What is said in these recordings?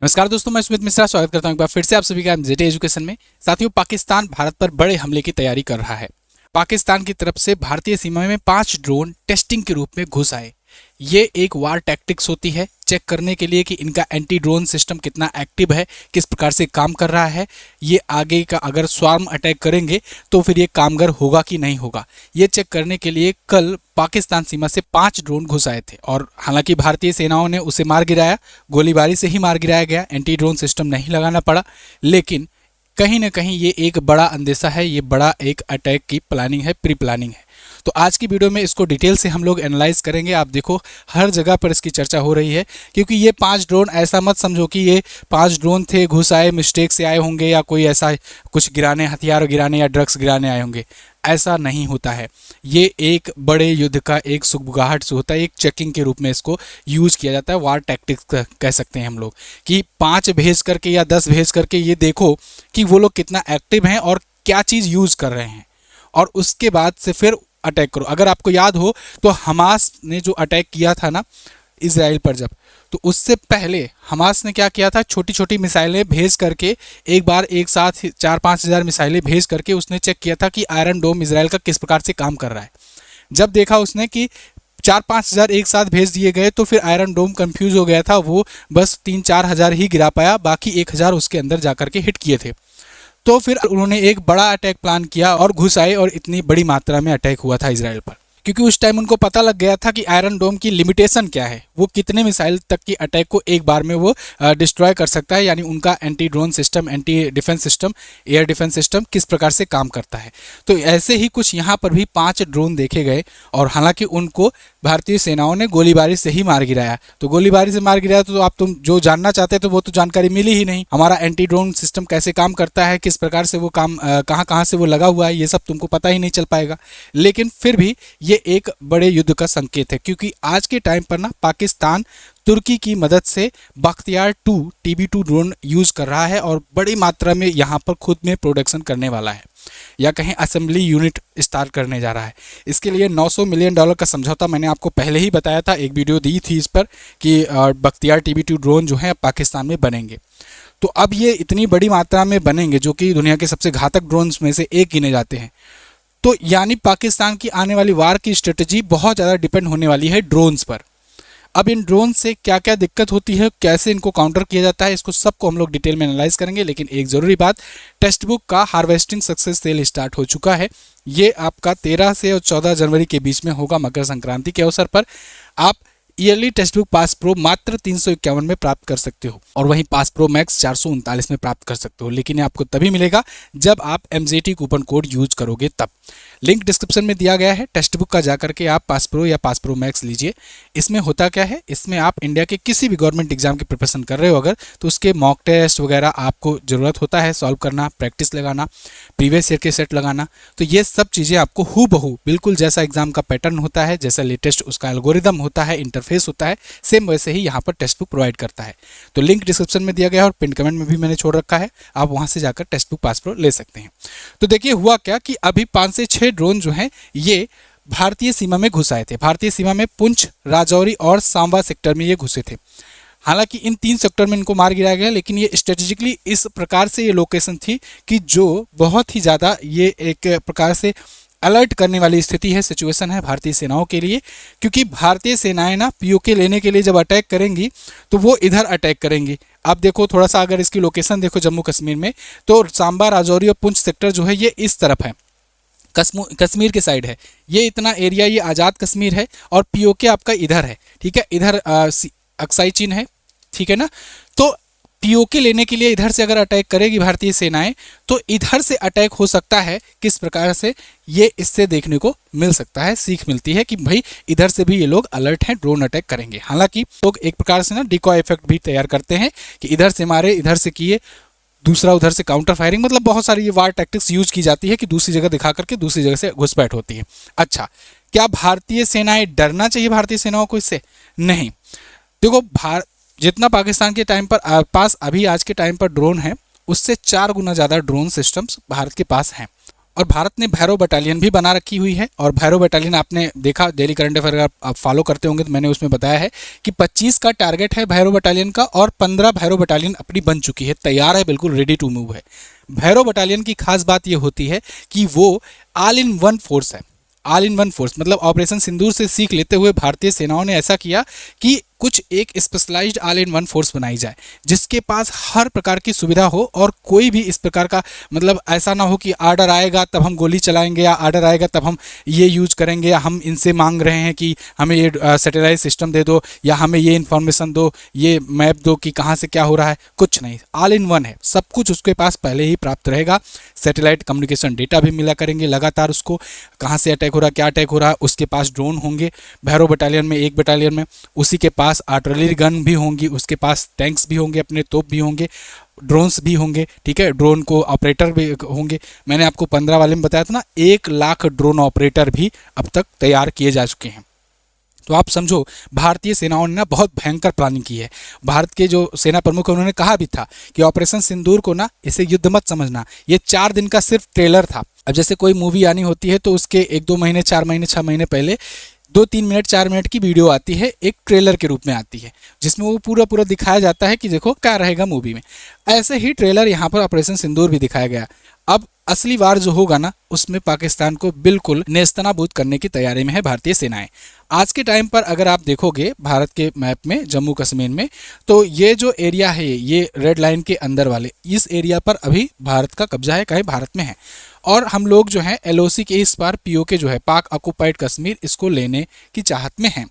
नमस्कार दोस्तों, मैं सुमित मिश्रा स्वागत करता हूं एक बार फिर से आप सभी का एमजेटी एजुकेशन में। साथियों, पाकिस्तान भारत पर बड़े हमले की तैयारी कर रहा है। पाकिस्तान की तरफ से भारतीय सीमा में 5 ड्रोन टेस्टिंग के रूप में घुस आए। ये एक वार टैक्टिक्स होती है, चेक करने के लिए कि इनका एंटी ड्रोन सिस्टम कितना एक्टिव है, किस प्रकार से काम कर रहा है। ये आगे का अगर स्वार्म अटैक करेंगे तो फिर ये कामगर होगा कि नहीं होगा, ये चेक करने के लिए कल पाकिस्तान सीमा से 5 ड्रोन घुस आए थे। और हालांकि भारतीय सेनाओं ने उसे मार गिराया, गोलीबारी से ही मार गिराया गया, एंटी ड्रोन सिस्टम नहीं लगाना पड़ा। लेकिन कहीं ना कहीं ये एक बड़ा अंदेशा है, ये बड़ा एक अटैक की प्लानिंग है, प्री प्लानिंग है। तो आज की वीडियो में इसको डिटेल से हम लोग एनालाइज करेंगे। आप देखो, हर जगह पर इसकी चर्चा हो रही है, क्योंकि ये 5 ड्रोन, ऐसा मत समझो कि ये 5 ड्रोन थे, घुस आए, मिस्टेक से आए होंगे, या कोई ऐसा कुछ गिराने, हथियार गिराने या ड्रग्स गिराने आए होंगे। ऐसा नहीं होता है। ये एक बड़े युद्ध का एक सुगबुगाहट से होता है, एक चेकिंग के रूप में इसको यूज किया जाता है। वार टैक्टिक्स कह सकते हैं हम लोग, कि 5 भेज करके या 10 भेज करके ये देखो कि वो लोग कितना एक्टिव हैं और क्या चीज़ यूज़ कर रहे हैं, और उसके बाद से फिर अटैक करो। अगर आपको याद हो तो हमास ने जो अटैक किया था ना इजराइल पर, जब तो उससे पहले हमास ने क्या किया था, छोटी छोटी मिसाइलें भेज करके एक बार एक साथ 4-5 हज़ार मिसाइलें भेज करके उसने चेक किया था कि आयरन डोम इजराइल का किस प्रकार से काम कर रहा है। जब देखा उसने कि 4-5 हज़ार एक साथ भेज दिए गए, तो फिर आयरन डोम कंफ्यूज हो गया था, वो बस 3-4 हज़ार ही गिरा पाया, बाकी 1,000 उसके अंदर जाकर के हिट किए थे। तो फिर उन्होंने एक बड़ा अटैक प्लान किया और घुस आए, और इतनी बड़ी मात्रा में अटैक हुआ था इजराइल पर, क्योंकि उस टाइम उनको पता लग गया था कि आयरन डोम की लिमिटेशन क्या है, वो कितने मिसाइल तक की अटैक को एक बार में वो डिस्ट्रॉय कर सकता है, यानी उनका anti drone system, anti defence system, air defence system किस प्रकार से काम करता है। तो ऐसे ही कुछ यहाँ पर भी 5 ड्रोन देखे गए, और हालांकि उनको भारतीय सेनाओं ने गोलीबारी से ही मार गिराया। तो गोलीबारी से मार गिराया तो आप तुम जो जानना चाहते थे वो तो जानकारी मिली ही नहीं। हमारा एंटी ड्रोन सिस्टम कैसे काम करता है, किस प्रकार से वो काम, कहाँ कहाँ से वो लगा हुआ है, ये सब तुमको पता ही नहीं चल पाएगा। लेकिन फिर भी ये एक बड़े युद्ध का संकेत है, क्योंकि आज के टाइम पर ना पाकिस्तान तुर्की की मदद से बख्तियार 2 TB2 ड्रोन यूज कर रहा है, और बड़ी मात्रा में यहाँ पर खुद में प्रोडक्शन करने वाला है, या कहीं असेंबली यूनिट स्टार्ट करने जा रहा है। इसके लिए $900 मिलियन का समझौता मैंने आपको पहले ही बताया था, एक वीडियो दी थी इस पर, कि बख्तियार TB2 ड्रोन जो है पाकिस्तान में बनेंगे। तो अब ये इतनी बड़ी मात्रा में बनेंगे, जो कि दुनिया के सबसे घातक ड्रोन्स में से एक गिने जाते हैं। तो यानी पाकिस्तान की आने वाली वार की स्ट्रेटजी बहुत ज़्यादा डिपेंड होने वाली है ड्रोन्स पर। अब इन ड्रोन से क्या क्या दिक्कत होती है, कैसे इनको काउंटर किया जाता है, इसको सबको हम लोग डिटेल में एनालाइज करेंगे। लेकिन एक ज़रूरी बात, टेक्स्ट बुक का हार्वेस्टिंग सक्सेस सेल स्टार्ट हो चुका है। ये आपका 13 से और 14 जनवरी के बीच में होगा, मकर संक्रांति के अवसर पर। आप yearly text book pass pro मात्र 351 में प्राप्त कर सकते हो, और वहीं पास प्रो मैक्स 439 में प्राप्त कर सकते हो। लेकिन आपको तभी मिलेगा जब आप MJT कूपन कोड यूज करोगे तब। लिंक डिस्क्रिप्शन में दिया गया है, टेक्स्ट बुक का जाकर के आप पास प्रो या पास प्रो मैक्स लीजिए। इसमें होता क्या है, इसमें आप इंडिया के किसी भी गवर्नमेंट एग्जाम की प्रिपरेशन कर रहे हो अगर, तो उसके मॉक टेस्ट वगैरह आपको ज़रूरत होता है सॉल्व करना, प्रैक्टिस लगाना, प्रीवियस ईयर के सेट लगाना। तो ये सब चीज़ें आपको हूबहू बिल्कुल जैसा एग्जाम का पैटर्न होता है, जैसा लेटेस्ट उसका एल्गोरिदम होता है, इंटरफेस होता है, सेम वैसे ही यहाँ पर टेक्स्ट बुक प्रोवाइड करता है। तो लिंक डिस्क्रिप्शन में दिया गया है, और पिन कमेंट में भी मैंने छोड़ रखा है, आप वहाँ से जाकर टेक्स्ट बुक पास प्रो ले सकते हैं। तो देखिए हुआ क्या कि अभी 5 से 6 ड्रोन जो हैं ये भारतीय सीमा में घुस आए थे। भारतीय सीमा में पुंछ, राजौरी और सांबा सेक्टर में ये घुसे थे। हालांकि इन 3 सेक्टर में इनको मार गिराया गया, लेकिन ये स्ट्रेटेजिकली इस प्रकार से ये लोकेशन थी कि जो बहुत ही ज़्यादा ये एक प्रकार से अलर्ट करने वाली स्थिति है, सिचुएशन है भारतीय सेनाओं के लिए। क्योंकि भारतीय सेनाएं ना POK लेने के लिए जब अटैक करेंगी तो वो इधर अटैक करेंगी। आप देखो थोड़ा सा, अगर इसकी लोकेशन देखो जम्मू कश्मीर में, तो सांबा, राजौरी और पुंछ सेक्टर जो है ये इस तरफ है, कश्मीर के साइड है। ये इतना एरिया ये आज़ाद कश्मीर है, और POK आपका इधर है, ठीक है, इधर अक्साई चीन है, ठीक है ना। तो POK लेने के लिए इधर से अगर अटैक करेगी भारतीय सेनाएं, तो इधर से अटैक हो सकता है। किस प्रकार से, ये इससे देखने को मिल सकता है, सीख मिलती है कि भाई इधर से भी ये लोग अलर्ट हैं, ड्रोन अटैक करेंगे। हालांकि लोग एक प्रकार से ना डिकॉय इफेक्ट भी तैयार करते हैं कि इधर से मारे, इधर से किए, दूसरा उधर से काउंटर फायरिंग, मतलब बहुत सारी ये वार टैक्टिक्स यूज की जाती है कि दूसरी जगह दिखा करके दूसरी जगह से घुसपैठ होती है। अच्छा, क्या भारतीय सेनाएं डरना चाहिए भारतीय सेनाओं को इससे? नहीं। देखो, जितना पाकिस्तान के टाइम पर पास अभी आज के टाइम पर ड्रोन है, उससे 4 गुना ज़्यादा ड्रोन सिस्टम्स भारत के पास हैं। और भारत ने भैरव बटालियन भी बना रखी हुई है। और भैरव बटालियन आपने देखा, डेली करंट अफेयर अगर आप फॉलो करते होंगे तो मैंने उसमें बताया है कि 25 का टारगेट है भैरव बटालियन का, और 15 भैरव बटालियन अपनी बन चुकी है, तैयार है, बिल्कुल रेडी टू मूव है। भैरव बटालियन की खास बात ये होती है कि वो ऑल इन वन फोर्स है। ऑल इन वन फोर्स मतलब ऑपरेशन सिंदूर से सीख लेते हुए भारतीय सेनाओं ने ऐसा किया कि कुछ एक specialized all in one force बनाई जाए, जिसके पास हर प्रकार की सुविधा हो, और कोई भी इस प्रकार का मतलब ऐसा ना हो कि आर्डर आएगा तब हम गोली चलाएंगे, या आर्डर आएगा तब हम ये यूज करेंगे, या हम इनसे मांग रहे हैं कि हमें ये सैटेलाइट सिस्टम दे दो, या हमें ये इन्फॉर्मेशन दो, ये मैप दो कि कहाँ से क्या हो रहा है। कुछ नहीं, ऑल इन वन है, सब कुछ उसके पास पहले ही प्राप्त रहेगा। सैटेलाइट कम्युनिकेशन डेटा भी मिला करेंगे लगातार उसको, कहाँ से अटैक हो रहा है, क्या अटैक हो रहा है। उसके पास ड्रोन होंगे भैरव बटालियन में, एक बटालियन में। उसी के पास आर्टिलरी गन भी होंगी, उसके पास टैंक्स भी होंगे, अपने तोप भी होंगे, ड्रोन्स भी होंगे, ठीक है, ड्रोन को ऑपरेटर भी होंगे। मैंने आपको 15 वाले में बताया था ना, 1 लाख ड्रोन ऑपरेटर भी अब तक तैयार किए जा चुके हैं। तो आप समझो भारतीय सेनाओं ने ना बहुत भयंकर प्लानिंग की है। भारत के जो सेना प्रमुख उन्होंने कहा भी था कि ऑपरेशन सिंदूर को ना इसे युद्ध मत समझना, ये 4 दिन का सिर्फ ट्रेलर था। अब जैसे कोई मूवी आनी होती है तो उसके 1-2 महीने, 4 महीने, 6 महीने पहले 2-3 मिनट, 4 मिनट की वीडियो आती है, एक ट्रेलर के रूप में आती है, जिसमें वो पूरा पूरा दिखाया जाता है कि देखो क्या रहेगा मूवी में। ऐसे ही ट्रेलर यहाँ पर ऑपरेशन सिंदूर भी दिखाया गया। अब असली वार जो होगा ना, उसमें पाकिस्तान को बिल्कुल नेस्तनाबूद करने की तैयारी में है भारतीय सेनाएं। आज के टाइम पर अगर आप देखोगे भारत के मैप में, जम्मू कश्मीर में, तो ये जो एरिया है, ये रेड लाइन के अंदर वाले इस एरिया पर अभी भारत का कब्जा है, कहीं भारत में है। और हम लोग जो है LOC के इस बार POK जो है, पाक ऑक्युपाइड कश्मीर, इसको लेने की चाहत में हैं।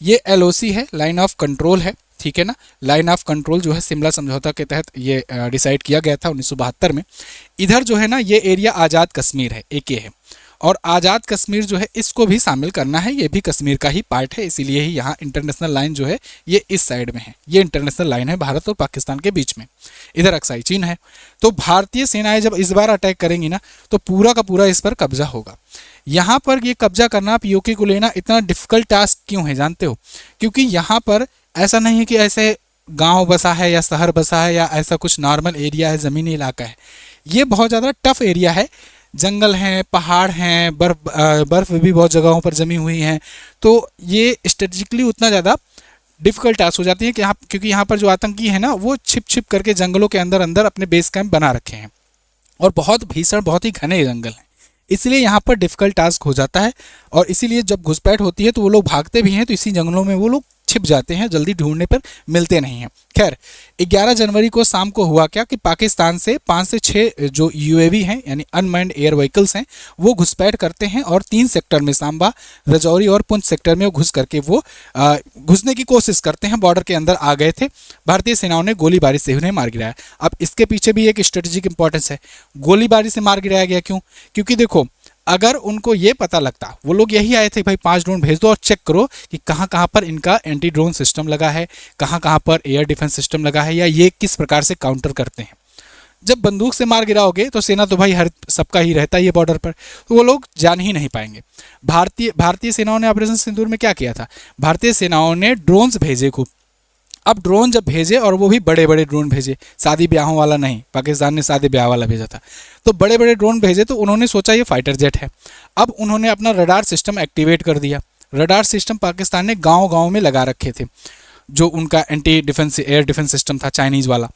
ये LOC है, लाइन ऑफ कंट्रोल है, ठीक है ना। लाइन ऑफ कंट्रोल जो है शिमला समझौता के तहत ये डिसाइड किया गया था 1972 में। इधर जो है ना, ये एरिया आज़ाद कश्मीर है, AK है, और आज़ाद कश्मीर जो है इसको भी शामिल करना है, ये भी कश्मीर का ही पार्ट है, इसीलिए ही यहाँ इंटरनेशनल लाइन जो है ये इस साइड में है। ये इंटरनेशनल लाइन है भारत और पाकिस्तान के बीच में, इधर अक्साई चीन है। तो भारतीय सेनाएं जब इस बार अटैक करेंगी ना, तो पूरा का पूरा इस पर कब्जा होगा। यहाँ पर ये कब्जा करना, POK को लेना इतना डिफिकल्ट टास्क क्यों है जानते हो? क्योंकि यहाँ पर ऐसा नहीं है कि ऐसे गांव बसा है या शहर बसा है, या ऐसा कुछ नॉर्मल एरिया है, ज़मीनी इलाका है। ये बहुत ज़्यादा टफ एरिया है, जंगल हैं, पहाड़ हैं, बर्फ़ भी बहुत जगहों पर जमी हुई हैं। तो ये स्ट्रेटेजिकली उतना ज़्यादा डिफिकल्ट टास्क हो जाती है कि यहाँ, क्योंकि यहाँ पर जो आतंकी है ना, वो छिप छिप करके जंगलों के अंदर अंदर अपने बेस कैंप बना रखे हैं, और बहुत भीषण, बहुत ही घने जंगल हैं, इसलिए यहाँ पर डिफिकल्ट टास्क हो जाता है। और इसीलिए जब घुसपैठ होती है तो वो लोग भागते भी हैं, तो इसी जंगलों में वो लोग छिप जाते हैं, जल्दी ढूंढने पर मिलते नहीं हैं। खैर, 11 जनवरी को शाम को हुआ क्या कि पाकिस्तान से 5 से 6 जो UAV हैं, यानी अनमैन्ड एयर व्हीकल्स हैं, वो घुसपैठ करते हैं, और 3 सेक्टर में, सांबा, रजौरी और पुंछ सेक्टर में वो घुस करके वो घुसने की कोशिश करते हैं। बॉर्डर के अंदर आ गए थे, भारतीय सेनाओं ने गोलीबारी से उन्हें मार गिराया। अब इसके पीछे भी एक स्ट्रेटेजिक इंपॉर्टेंस है, गोलीबारी से मार गिराया गया क्यों? क्योंकि देखो, अगर उनको ये पता लगता, वो लोग यही आए थे भाई 5 ड्रोन भेज दो और चेक करो कि कहाँ कहाँ पर इनका एंटी ड्रोन सिस्टम लगा है, कहाँ कहाँ पर एयर डिफेंस सिस्टम लगा है, या ये किस प्रकार से काउंटर करते हैं। जब बंदूक से मार गिराओगे तो सेना तो भाई हर सबका ही रहता है ये बॉर्डर पर, तो वो लोग जान ही नहीं पाएंगे। भारतीय सेनाओं ने ऑपरेशन सिंदूर में क्या किया था? भारतीय सेनाओं ने ड्रोन्स भेजे खूब। अब ड्रोन जब भेजे, और वो भी बड़े बड़े ड्रोन भेजे, शादी ब्याहों वाला नहीं, पाकिस्तान ने शादी ब्याह वाला भेजा था। तो बड़े बड़े ड्रोन भेजे, तो उन्होंने सोचा ये फाइटर जेट है। अब उन्होंने अपना रडार सिस्टम एक्टिवेट कर दिया। रडार सिस्टम पाकिस्तान ने गाँव गाँव में लगा रखे थे, जो उनका anti defence air defence system था चाइनीज़ वाला।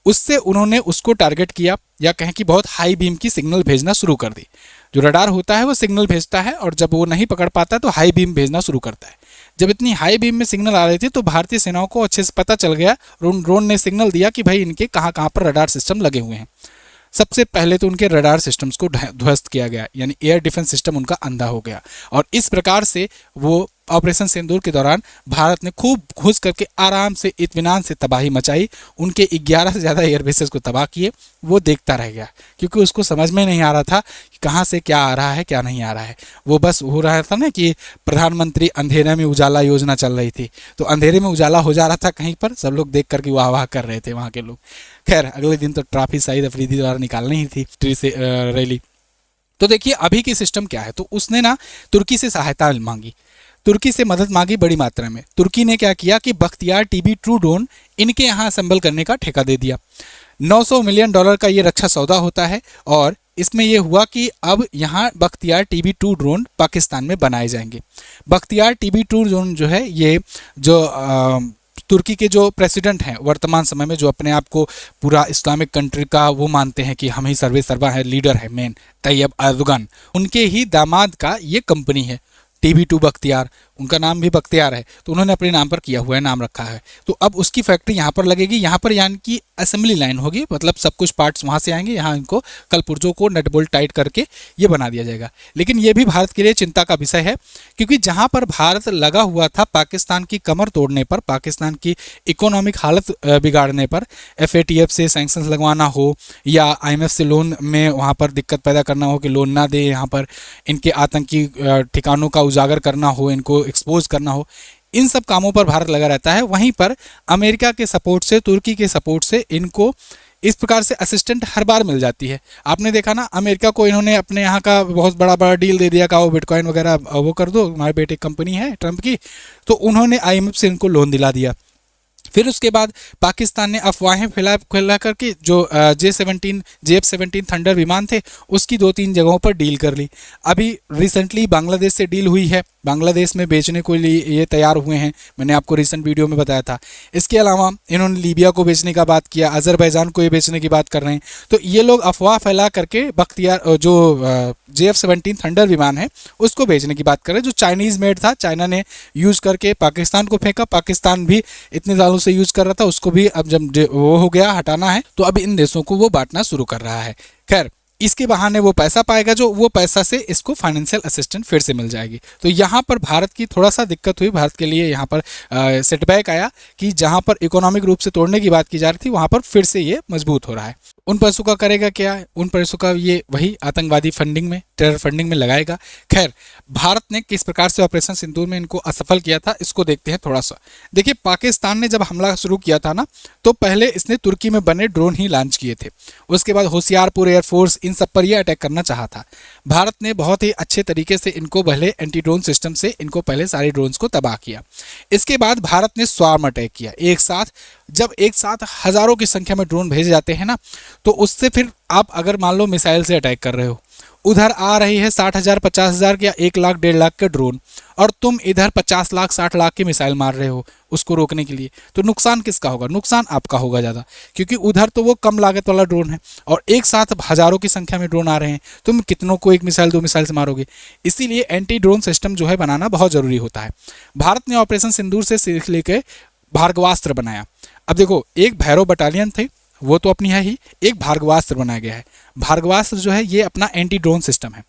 उससे उन्होंने उसको टारगेट किया, या कहें कि बहुत हाई बीम की सिग्नल भेजना शुरू कर दी। जो रडार होता है वो सिग्नल भेजता है, और जब वो नहीं पकड़ पाता तो हाई बीम भेजना शुरू करता है। जब इतनी हाई बीम में सिग्नल आ रही थी तो भारतीय सेनाओं को अच्छे से पता चल गया, ड्रोन ने सिग्नल दिया कि भाई इनके कहाँ कहाँ पर रडार सिस्टम लगे हुए हैं। सबसे पहले तो उनके रडार सिस्टम्स को ध्वस्त किया गया, यानी एयर डिफेंस सिस्टम उनका अंधा हो गया। और इस प्रकार से वो ऑपरेशन सिंदूर के दौरान भारत ने खूब घुस करके आराम से, इत्मीनान से तबाही मचाई। उनके 11 से ज़्यादा एयर बेसेस को तबाह किए। वो देखता रह गया, क्योंकि उसको समझ में नहीं आ रहा था कि कहाँ से क्या आ रहा है, क्या नहीं आ रहा है। वो बस हो रहा था ना कि प्रधानमंत्री अंधेरे में उजाला योजना चल रही थी, तो अंधेरे में उजाला हो जा रहा था कहीं पर, सब लोग देख करके वाह वाह कर रहे थे वहाँ के लोग। खैर, अगले दिन तो ट्रॉफी शाहिद अफरीदी द्वारा निकालनी ही थी ट्री से रैली। तो देखिए अभी की सिस्टम क्या है। तो उसने ना तुर्की से सहायता मांगी, तुर्की से मदद मांगी बड़ी मात्रा में। तुर्की ने क्या किया कि बख्तियार TB ट्रू ड्रोन इनके यहाँ असेंबल करने का ठेका दे दिया। $900 मिलियन का ये रक्षा सौदा होता है, और इसमें ये हुआ कि अब यहाँ बख्तियार TB2 ड्रोन पाकिस्तान में बनाए जाएंगे। बख्तियार TB2 ड्रोन जो है, ये जो तुर्की के जो प्रेसिडेंट हैं वर्तमान समय में, जो अपने आप को पूरा इस्लामिक कंट्री का वो मानते हैं कि हम ही सर्वे सर्वा है, लीडर है मेन, तैयब एर्दोगन, उनके ही दामाद का ये कंपनी है TB2 बख्तियार। उनका नाम भी बख्तियार है, तो उन्होंने अपने नाम पर किया हुआ है, नाम रखा है। तो अब उसकी फैक्ट्री यहाँ पर लगेगी। यहाँ पर यानी कि असेंबली लाइन होगी, मतलब सब कुछ पार्ट्स वहाँ से आएंगे, यहाँ इनको कल पुर्जों को नट बोल्ट टाइट करके ये बना दिया जाएगा। लेकिन ये भी भारत के लिए चिंता का विषय है, क्योंकि जहाँ पर भारत लगा हुआ था पाकिस्तान की कमर तोड़ने पर, पाकिस्तान की इकोनॉमिक हालत बिगाड़ने पर, FATF से सैंक्शंस लगवाना हो या IMF से लोन में वहाँ पर दिक्कत पैदा करना हो कि लोन ना दे, यहाँ पर इनके आतंकी ठिकानों का उजागर करना हो, इनको एक्सपोज करना हो, इन सब कामों पर भारत लगा रहता है। वहीं पर अमेरिका के सपोर्ट से, तुर्की के सपोर्ट से इनको इस प्रकार से असिस्टेंट हर बार मिल जाती है। आपने देखा ना, अमेरिका को इन्होंने अपने यहाँ का बहुत बड़ा बड़ा डील दे दिया, का वो बिटकॉइन वगैरह वो कर दो, हमारे बेटे कंपनी है ट्रंप की, तो उन्होंने IMF से इनको लोन दिला दिया। फिर उसके बाद पाकिस्तान ने अफवाहें फैला करके जो JF-17 थंडर विमान थे, उसकी 2-3 जगहों पर डील कर ली। अभी रिसेंटली बांग्लादेश से डील हुई है, बांग्लादेश में बेचने को लिए ये तैयार हुए हैं, मैंने आपको रिसेंट वीडियो में बताया था। इसके अलावा इन्होंने लीबिया को बेचने का बात किया, अजरबैजान को ये बेचने की बात कर रहे हैं। तो ये लोग अफवाह फैला करके बख्तियार जो JF-17 थंडर विमान है उसको बेचने की बात कर रहे हैं, जो चाइनीज़ मेड था, चाइना ने यूज़ करके पाकिस्तान को फेंका। पाकिस्तान भी इतने सालों से यूज़ कर रहा था, उसको भी अब जब वो हो गया, हटाना है, तो अब इन देशों को वो बांटना शुरू कर रहा है। खैर, इसके बहाने वो पैसा पाएगा, जो वो पैसा से इसको फाइनेंशियल असिस्टेंट फिर से मिल जाएगी। तो यहाँ पर भारत की थोड़ा सा दिक्कत हुई, भारत के लिए यहाँ पर सेटबैक आया कि जहाँ पर इकोनॉमिक रूप से तोड़ने की बात की जा रही थी, वहाँ पर फिर से ये मजबूत हो रहा है। उन पैसों का करेगा क्या? उन पैसों का ये वही आतंकवादी फंडिंग में, टेरर फंडिंग में लगाएगा। खैर, भारत ने किस प्रकार से ऑपरेशन सिंदूर में इनको असफल किया था, इसको देखते हैं थोड़ा सा। देखिए, पाकिस्तान ने जब हमला शुरू किया था ना, तो पहले इसने तुर्की में बने ड्रोन ही लॉन्च किए थे। उसके बाद होशियारपुर एयरफोर्स, इन सब पर यह अटैक करना चाहा था। भारत ने बहुत ही अच्छे तरीके से इनको पहले एंटी ड्रोन सिस्टम से इनको पहले सारे ड्रोन्स को तबाह किया। इसके बाद भारत ने स्वार्म अटैक किया एक साथ। जब एक साथ हज़ारों की संख्या में ड्रोन भेजे जाते हैं ना, तो उससे फिर आप अगर मान लो मिसाइल से अटैक कर रहे हो, उधर आ रही है 60,000 50,000 या 1 लाख 1.5 लाख के ड्रोन, और तुम इधर 50 लाख 60 लाख की मिसाइल मार रहे हो उसको रोकने के लिए, तो नुकसान किसका होगा? नुकसान आपका होगा ज़्यादा, क्योंकि उधर तो वो कम लागत वाला ड्रोन है और एक साथ हज़ारों की संख्या में ड्रोन आ रहे हैं, तुम कितनों को एक मिसाइल 2 मिसाइल से मारोगे। इसीलिए एंटी ड्रोन सिस्टम जो है बनाना बहुत ज़रूरी होता है। भारत ने ऑपरेशन सिंदूर से सीख लेकर भार्गवास्त्र बनाया। अब देखो, एक भैरव बटालियन थे, वो तो अपनी है ही, एक भार्गवास्त्र बनाया गया है। भार्गवास्त्र जो है ये अपना एंटी ड्रोन सिस्टम है।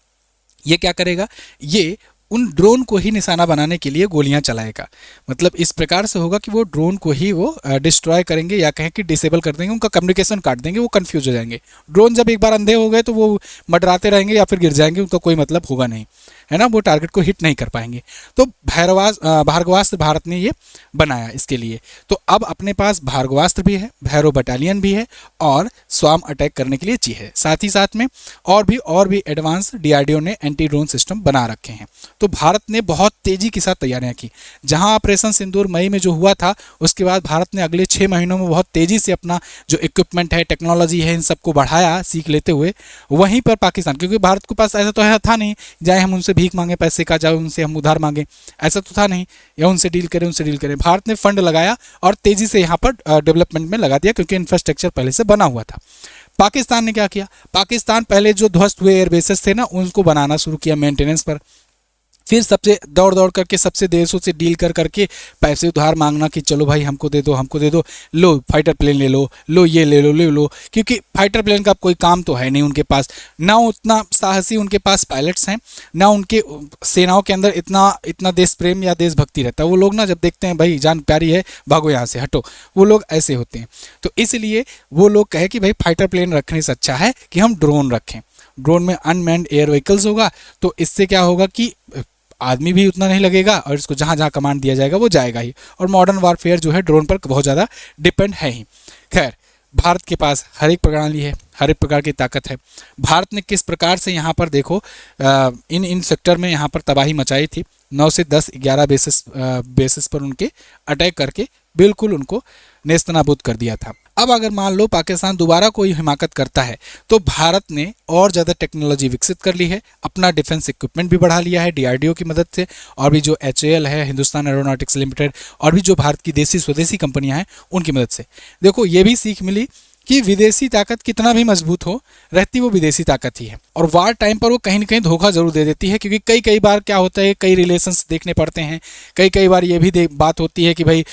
ये क्या करेगा? ये उन ड्रोन को ही निशाना बनाने के लिए गोलियां चलाएगा। मतलब इस प्रकार से होगा कि वो ड्रोन को ही वो डिस्ट्रॉय करेंगे, या कहें कि डिसेबल कर देंगे, उनका कम्युनिकेशन काट देंगे, वो कंफ्यूज हो जाएंगे। ड्रोन जब एक बार अंधे हो गए तो वो मंडराते रहेंगे या फिर गिर जाएंगे, उनका कोई मतलब होगा नहीं, है ना, वो टारगेट को हिट नहीं कर पाएंगे। तो भार्गवास्त्र भारत ने ये बनाया इसके लिए। तो अब अपने पास भार्गवास्त्र भी है, भैरव बटालियन भी है, और स्वार्म अटैक करने के लिए ची है। साथ ही साथ में और भी एडवांस DRDO ने एंटी ड्रोन सिस्टम बना रखे हैं। तो भारत ने बहुत तेजी के साथ तैयारियां की। जहां ऑपरेशन सिंदूर मई में जो हुआ था, उसके बाद भारत ने अगले 6 महीनों में बहुत तेजी से अपना जो इक्विपमेंट है, टेक्नोलॉजी है, इन सबको बढ़ाया सीख लेते हुए। वहीं पर पाकिस्तान, क्योंकि भारत के पास ऐसा तो है था नहीं जाए हम उनसे भीख मांगे पैसे का, जाए उनसे हम उधार मांगे, ऐसा तो था नहीं, या उनसे डील करें उनसे डील करें। भारत ने फंड लगाया और तेजी से यहाँ पर डेवलपमेंट में लगा दिया, क्योंकि इंफ्रास्ट्रक्चर पहले से बना हुआ था। पाकिस्तान ने क्या किया? पाकिस्तान पहले जो ध्वस्त हुए एयरबेसेस थे ना, उनको बनाना शुरू किया मेंटेनेंस पर। फिर सबसे दौड़ करके सबसे देशों से डील करके पैसे उधार मांगना कि चलो भाई हमको दे दो, लो फाइटर प्लेन ले लो ये ले लो, क्योंकि फाइटर प्लेन का कोई काम तो है नहीं उनके पास, ना उतना साहसी उनके पास पायलट्स हैं, ना उनके सेनाओं के अंदर इतना देश प्रेम या देशभक्ति रहता है। वो लोग ना जब देखते हैं भाई जान प्यारी है, भागो यहाँ से, हटो, वो लोग ऐसे होते हैं। तो इसलिए वो लोग कहे कि भाई फाइटर प्लेन रखने से अच्छा है कि हम ड्रोन रखें। ड्रोन में अनमैन्ड एयर व्हीकल्स होगा, तो इससे क्या होगा कि आदमी भी उतना नहीं लगेगा और इसको जहाँ जहाँ कमांड दिया जाएगा वो जाएगा ही। और मॉडर्न वारफेयर जो है ड्रोन पर बहुत ज़्यादा डिपेंड है ही। खैर, भारत के पास हर एक प्रणाली है, हर एक प्रकार की ताकत है। भारत ने किस प्रकार से यहाँ पर देखो इन सेक्टर में यहाँ पर तबाही मचाई थी, 9 से 10 11 बेसिस पर उनके अटैक करके बिल्कुल उनको नेस्तनाबूद कर दिया था। अब अगर मान लो पाकिस्तान दोबारा कोई हिमाकत करता है तो भारत ने और ज़्यादा टेक्नोलॉजी विकसित कर ली है, अपना डिफेंस इक्विपमेंट भी बढ़ा लिया है DRDO की मदद से, और भी जो HAL है, हिंदुस्तान एरोनॉटिक्स लिमिटेड, और भी जो भारत की देसी स्वदेशी कंपनियां हैं उनकी मदद से। देखो ये भी सीख मिली कि विदेशी ताकत कितना भी मजबूत हो, रहती वो विदेशी ताकत ही है, और वार टाइम पर वो कहीं ना कहीं धोखा जरूर दे देती है, क्योंकि कई बार क्या होता है, कई रिलेशंस देखने पड़ते हैं, कई बार ये भी बात होती है कि भाई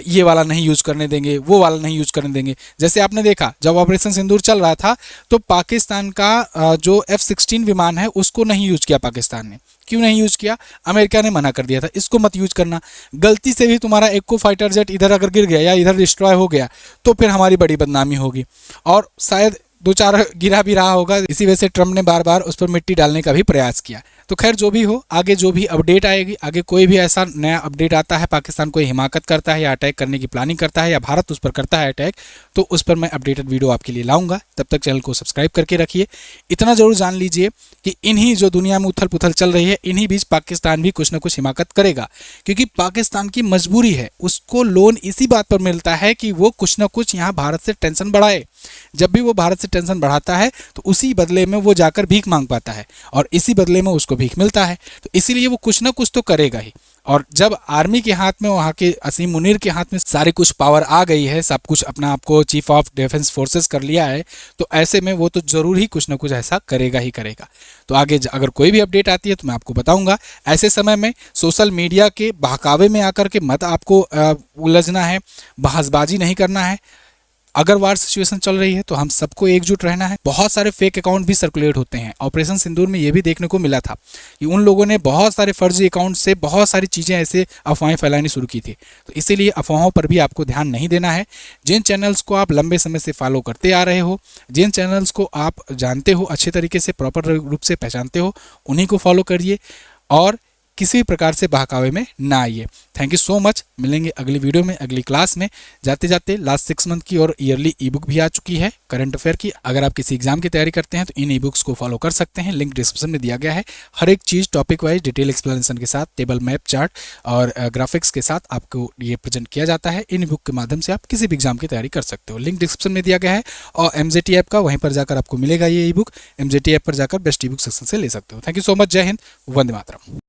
ये वाला नहीं यूज करने देंगे, वो वाला नहीं यूज करने देंगे। जैसे आपने देखा जब ऑपरेशन सिंदूर चल रहा था तो पाकिस्तान का जो F-16 विमान है उसको नहीं यूज किया पाकिस्तान ने। क्यों नहीं यूज किया? अमेरिका ने मना कर दिया था, इसको मत यूज करना। गलती से भी तुम्हारा एक को फाइटर जेट इधर अगर गिर गया या इधर डिस्ट्रॉय हो गया तो फिर हमारी बड़ी बदनामी होगी, और शायद 2-4 गिरा भी रहा होगा। इसी वजह से ट्रम्प ने बार बार उस पर मिट्टी डालने का भी प्रयास किया। तो खैर जो भी हो, आगे जो भी अपडेट आएगी, आगे कोई भी ऐसा नया अपडेट आता है, पाकिस्तान कोई हिमाकत करता है या अटैक करने की प्लानिंग करता है या भारत उस पर करता है अटैक, तो उस पर मैं अपडेटेड वीडियो आपके लिए लाऊंगा। तब तक चैनल को सब्सक्राइब करके रखिए। इतना जरूर जान लीजिए कि इन्हीं जो दुनिया में उथल पुथल चल रही है, इन्हीं बीच पाकिस्तान भी कुछ ना कुछ हिमाकत करेगा, क्योंकि पाकिस्तान की मजबूरी है। उसको लोन इसी बात पर मिलता है कि वो कुछ ना कुछ यहाँ भारत से टेंशन बढ़ाए। जब भी वो भारत से टेंशन बढ़ाता है तो उसी बदले में वो जाकर भीख मांग पाता है, और इसी बदले में उसको भीख मिलता है। तो इसीलिए वो कुछ ना कुछ तो करेगा ही। और जब आर्मी के हाथ में, वहाँ के असीम मुनीर के हाथ में सारी कुछ पावर आ गई है, सब कुछ अपना आपको चीफ ऑफ डिफेंस फोर्सेस कर लिया है, तो ऐसे में वो तो जरूर ही कुछ ना कुछ ऐसा करेगा ही करेगा। तो आगे अगर कोई भी अपडेट आती है तो मैं आपको बताऊंगा। ऐसे समय में सोशल मीडिया के बहकावे में आकर के मत आपको उलझना है, बहसबाजी नहीं करना है। अगर वार सिचुएशन चल रही है तो हम सबको एकजुट रहना है। बहुत सारे फेक अकाउंट भी सर्कुलेट होते हैं। ऑपरेशन सिंदूर में ये भी देखने को मिला था कि उन लोगों ने बहुत सारे फर्जी अकाउंट से बहुत सारी चीज़ें ऐसे अफवाहें फैलानी शुरू की थी। तो इसीलिए अफवाहों पर भी आपको ध्यान नहीं देना है। जिन चैनल्स को आप लंबे समय से फॉलो करते आ रहे हो, जिन चैनल्स को आप जानते हो, अच्छे तरीके से प्रॉपर रूप से पहचानते हो, उन्हीं को फॉलो करिए और किसी भी प्रकार से बहकावे में ना आइए। Thank you so much. मिलेंगे अगली वीडियो में, अगली क्लास में। जाते जाते लास्ट 6 मंथ की और ईयरली ई बुक भी आ चुकी है करंट अफेयर की। अगर आप किसी एग्जाम की तैयारी करते हैं तो इन ई बुक्स को फॉलो कर सकते हैं, लिंक डिस्क्रिप्शन में दिया गया है। हर एक चीज़ टॉपिक वाइज डिटेल एक्सप्लेनेशन के साथ, टेबल, मैप, चार्ट और ग्राफिक्स के साथ आपको ये प्रेजेंट किया जाता है। इन बुक के माध्यम से आप किसी भी एग्जाम की तैयारी कर सकते हो। लिंक डिस्क्रिप्शन में दिया गया है, और MJT ऐप का, वहीं पर जाकर आपको मिलेगा ये ई बुक। MJT ऐप पर जाकर बेस्ट ई बुक सेक्शन से ले सकते हो। Thank you so much. जय हिंद, वंदे मातरम।